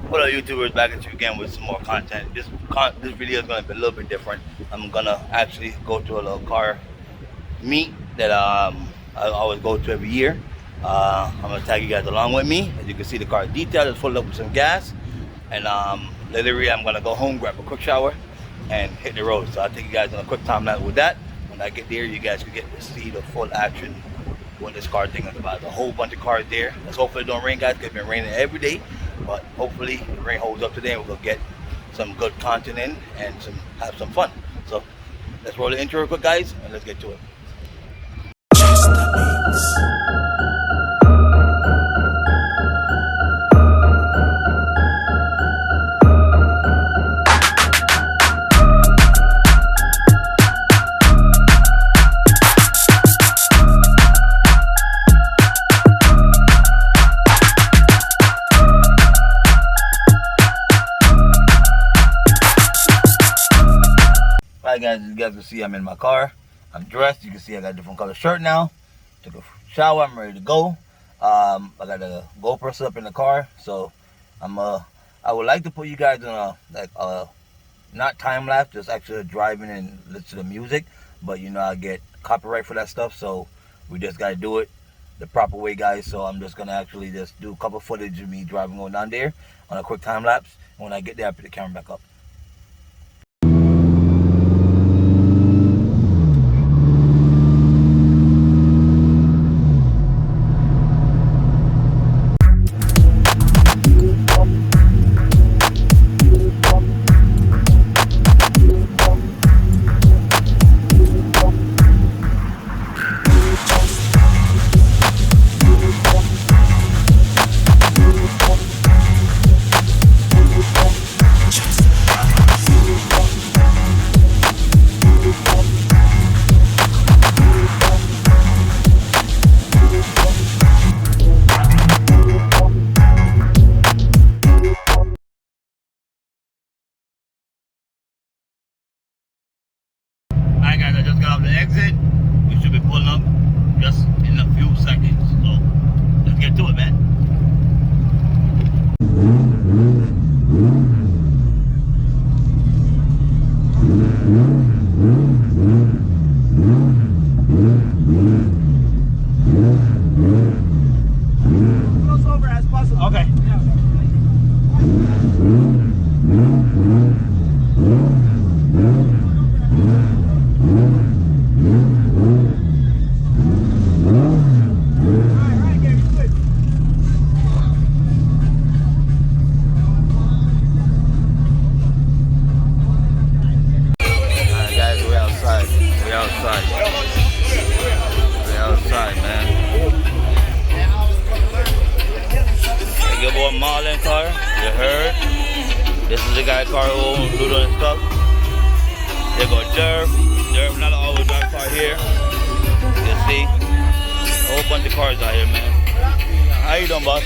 What up, YouTubers? Back at you again with some more content. This video is going to be a little bit different. I'm going to actually go to a little car meet that I always go to every year. I'm going to tag you guys along with me. As you can see, the car detailed is full up with some gas. And literally, I'm going to go home, grab a quick shower, and hit the road. So I'll take you guys on a quick time lapse with that. When I get there, you guys can get to see the full action what this car thing is about. There's a whole bunch of cars there. Let's hopefully it don't rain, guys, because it's been raining every day. But hopefully the rain holds up today and we'll get some good content in and have some fun. So let's roll the intro real quick, guys, and let's get to it. Alright guys, as you guys can see, I'm in my car. I'm dressed. You can see I got a different color shirt now. Took a shower. I'm ready to go. I got a GoPro set up in the car, so I would like to put you guys in a not time lapse, just actually driving and listen to the music. But you know I get copyright for that stuff, so we just gotta do it the proper way, guys. So I'm just gonna actually just do a couple footage of me driving going down there on a quick time lapse. And when I get there, I put the camera back up. Alright guys, I just got off the exit. We should be pulling up just in a few seconds. So let's get to it, man. Close over as possible. Okay. Your boy Marlon car, you heard? This is the guy car who owns Ludo and stuff. They go Derp, not always drive car here. You see? A whole bunch of cars out here, man. How you doing, boss?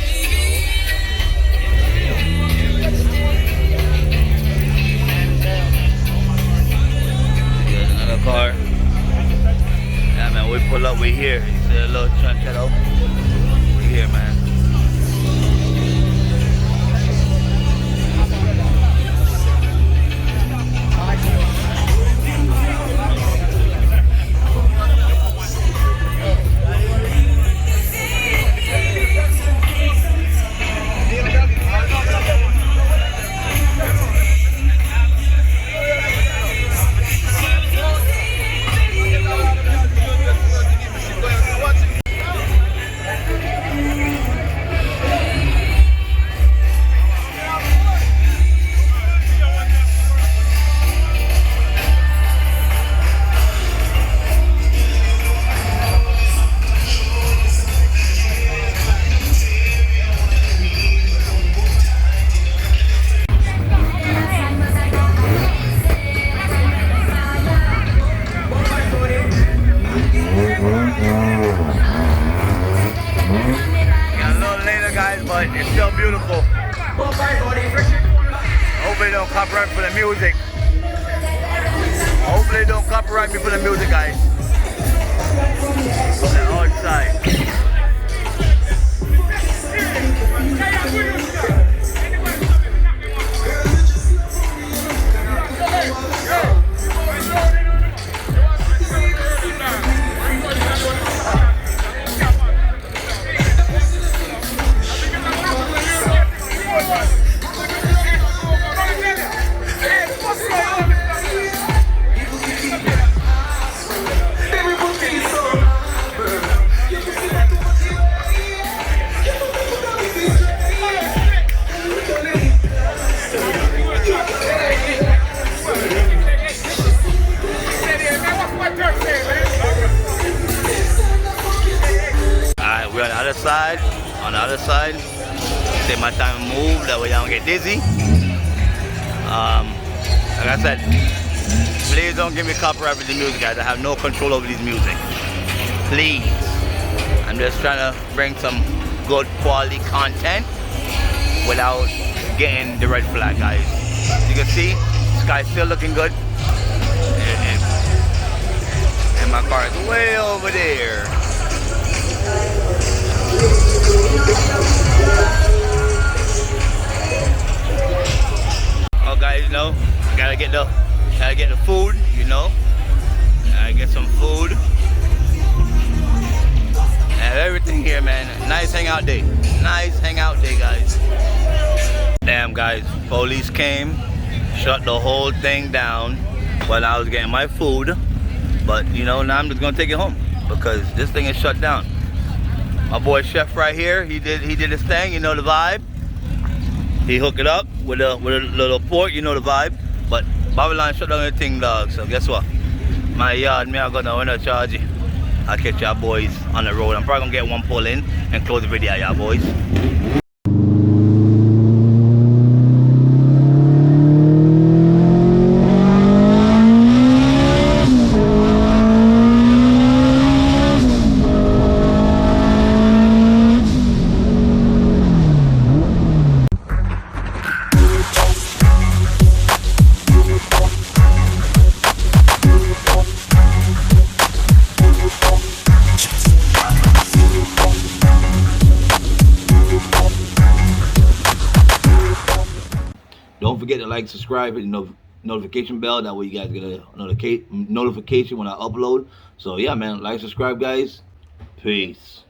Here's another car. Yeah, man, we pull up, we here. See a little shadow? We here, man. but it's still beautiful. Hopefully they don't copyright me for the music. Hopefully they don't copyright me for the music, guys. And all inside. other side. Take my time and move, that way I don't get dizzy. Like I said, please don't give me copyright with the music, guys. I have no control over these music. Please. I'm just trying to bring some good quality content without getting the red flag, guys. You can see, sky's still looking good. And my car is way over there. Oh guys, you know, gotta get the food, you know. Gotta get some food. And everything here, man. Nice hangout day. Nice hangout day, guys. Damn, guys, police came, shut the whole thing down while I was getting my food. But you know, now I'm just gonna take it home because this thing is shut down. My boy Chef right here, he did his thing, you know the vibe. He hooked it up with a little port, you know the vibe. But Babylon shut down the thing, dog. So guess what? My yard, me I got no window charge. I'll catch y'all boys on the road. I'm probably gonna get one pull in and close the video, y'all boys. Don't forget to like, subscribe, hit the notification bell. That way you guys get a notification when I upload. So yeah, man, like, subscribe, guys. Peace.